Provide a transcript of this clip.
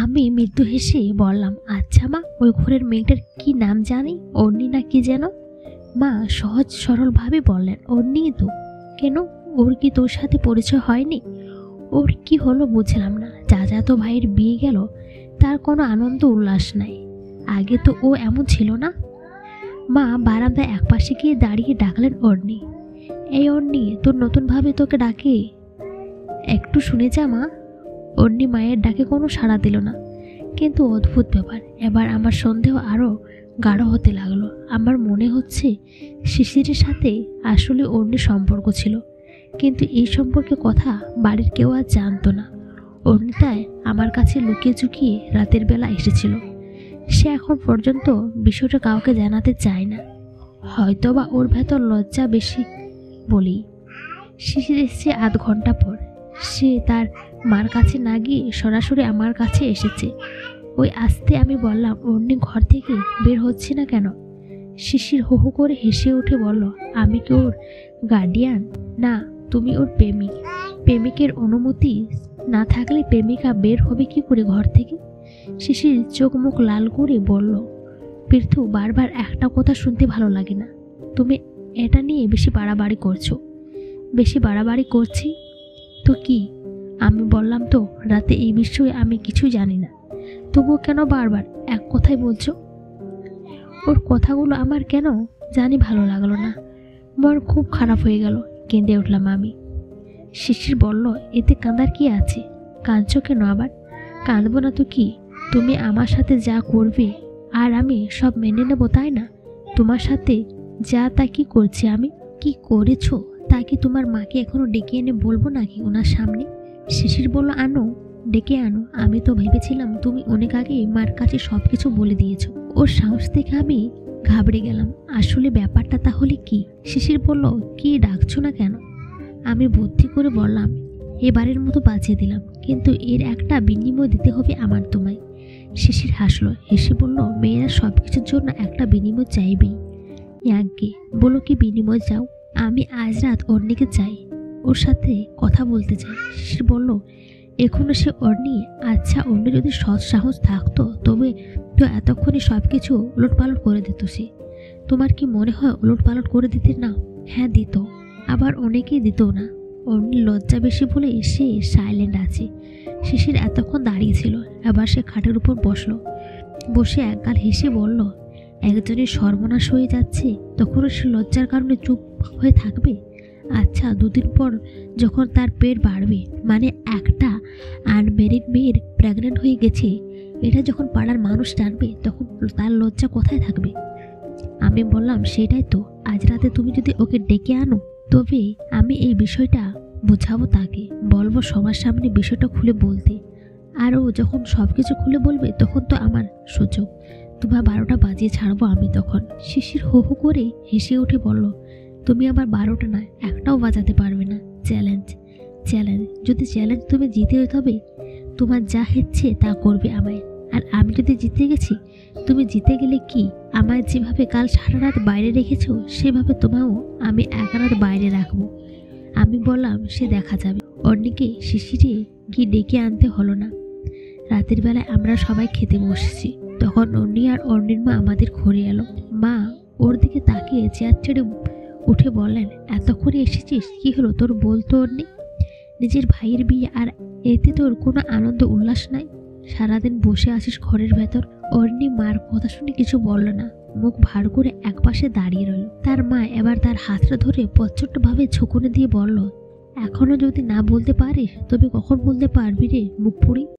আমি মৃদু হেসে বললাম, আচ্ছা মা, ওই ঘরের মেয়েটার কি নাম জানি? অর্নি না কি যেন? মা সহজ সরলভাবে বললেন, অর্নি তো। কেন, ওর কি তোর সাথে পরিচয় হয়নি? ওর কি হলো বুঝলাম না। চাচাতো ভাইয়ের বিয়ে গেল, তার কোনো আনন্দ উল্লাস নাই। আগে তো ও এমন ছিল না। মা বারান্দায় একপাশে গিয়ে দাঁড়িয়ে ডাকলেন, অর্নি, এই অর্নি, তোর নতুনভাবে তোকে ডাকে, একটু শুনে যা মা। অর্নি মায়ের ডাকে কোনো সাড়া দিল না। কিন্তু অদ্ভুত ব্যাপার, এবার আমার সন্দেহ আরও গাঢ় হতে লাগলো। আমার মনে হচ্ছে শিশিরের সাথে আসলে অর্নির সম্পর্ক ছিল, কিন্তু এই সম্পর্কে কথা বাড়ির কেউ আর জানতো না। অর্নি তাই আমার কাছে লুকিয়ে চুকিয়ে রাতের বেলা এসেছিল। সে এখন পর্যন্ত বিষয়টা কাউকে জানাতে চায় না, হয়তোবা ওর ভেতর লজ্জা বেশি বলি। শিশির এসেছে আধ ঘন্টা পর। সে তার মার কাছে না গিয়ে সরাসরি আমার কাছে এসেছে। ওই আসতে আমি বললাম, অর্নি ঘর থেকে বের হচ্ছে না কেন? শিশির হো হো করে হেসে উঠে বলল, আমি কি ওর গার্ডিয়ান? না, তুমি ওর প্রেমিক। প্রেমিকের অনুমতি না থাকলে প্রেমিকা বের হবে কি করে ঘর থেকে? শিশির চোখ মুখ লাল করে বলল, পৃথু, বারবার একটা কথা শুনতে ভালো লাগে না। তুমি এটা নিয়ে বেশি বাড়াবাড়ি করছো। বেশি বাড়াবাড়ি করছি তো কি? আমি বললাম তো রাতে এই বিষয়ে আমি কিছু জানি না, তবুও কেন বারবার এক কথাই বলছো? ওর কথাগুলো আমার কেন জানি ভালো লাগলো না। মন খুব খারাপ হয়ে গেল। কেঁদে উঠলাম আমি। শিশির বলল, এতে কাঁদার কি আছে? কাঁদছো কেন আবার? কাঁদবো না তো কি? তুমি আমার সাথে যা করবে আর আমি সব মেনে নেব, তাই না? তোমার সাথে যা তা কি করছি আমি? কি করেছো তা কি তোমার মাকে এখনো ডেকে এনে বলবো নাকি ওনার সামনে? শিশির বলল, আনো, ডেকে আনো। আমি তো ভেবেছিলাম তুমি অনেক আগে মার কাছে সব কিছু বলে দিয়েছো। ওর সাহস দেখে আমি ঘাবড়ে গেলাম। আসলে ব্যাপারটা তাহলে কি? শিশির বলল, কি ডাকছো না কেন? আমি বুদ্ধি করে বললাম, এবারের মতো বাঁচিয়ে দিলাম, কিন্তু এর একটা বিনিময় দিতে হবে আমার তোমায়। শিশির হাসলো, হেসে বলল, মেয়েরা সব কিছুর জন্য একটা বিনিময় চাইবেই। আজ্ঞে, বলো কি বিনিময় চাও? আমি আজ রাত অর্নিকে চাই, ওর সাথে কথা বলতে চাই। শিশির বলল, এখনো সে অর্নি? আচ্ছা, অর্নি যদি সৎ সাহস থাকতো তবে তো এতক্ষণে সব কিছু উলটপালট করে দিত সে। তোমার কি মনে হয় উলটপালট করে দিতে না? হ্যাঁ দিত, আবার অনেকেই দিত না। অর্নির লজ্জা বেশি বলে সে সাইলেন্ট আছে। শিশির এতক্ষণ দাঁড়িয়েছিল, এবার সে খাটের উপর বসলো। বসে একগাল হেসে বলল, একজনের সর্বনাশ হয়ে যাচ্ছে তখনও সে লজ্জার কারণে চুপ হয়ে থাকবে? আচ্ছা, দুদিন পর যখন তার পেট বাড়বে, মানে একটা আনমেরিড মেয়ের প্রেগনেন্ট হয়ে গেছে, এটা যখন পাড়ার মানুষ জানবে, তখন তার লজ্জা কোথায় থাকবে? আমি বললাম, সেটাই তো। আজ রাতে তুমি যদি ওকে ডেকে আনো, তবে আমি এই বিষয়টা বুঝাবো তাকে, বলবো সবার সামনে বিষয়টা খুলে বলতে। আর ও যখন সব কিছু খুলে বলবে তখন তো আমার সুযোগ। তোমার 12টা বাজিয়ে ছাড়বো আমি তখন। শিশির হো হো করে হেসে উঠে বলল, তুমি আবার 12টা না, একটাও বাজাতে পারবে না। চ্যালেঞ্জ। চ্যালেঞ্জ? যদি চ্যালেঞ্জ তুমি জিতে, তবে তোমার যা ইচ্ছে তা করবে আমায়। আর আমি যদি জিতে গেছি, তুমি জিতে গেলে কি, আমায় যেভাবে কাল সারা রাত বাইরে রেখেছো, সেভাবে তোমাও আমি এক রাত বাইরে রাখবো। আমি বললাম, সে দেখা যাবে। অর্নিকে শিশিরে গিয়ে ডেকে আনতে হলো না। রাতের বেলায় আমরা সবাই খেতে বসেছি। তখন অর্নি আর অর্নির মা আমাদের ঘরে এলো। মা ওর দিকে তাকিয়ে চেয়ার ছেড়ে উঠে বললেন, এতক্ষণে এসেছিস, কি হলো তোর? বলতো অর্নি, নিজের ভাইয়ের বিয়ে আর এতে তোর কোনো আনন্দ উল্লাস নাই? সারাদিন বসে আছিস ঘরের ভেতর। অর্নি মার কথা শুনে কিছু বলল না, মুখ ভার করে একপাশে দাঁড়িয়ে রইল। তার মা এবার তার হাতটা ধরে প্রচণ্ডভাবে ঝুঁকুনি দিয়ে বলল, এখনো যদি না বলতে পারিস, তবে কখন বলতে পারবি রে মুখ পুরি?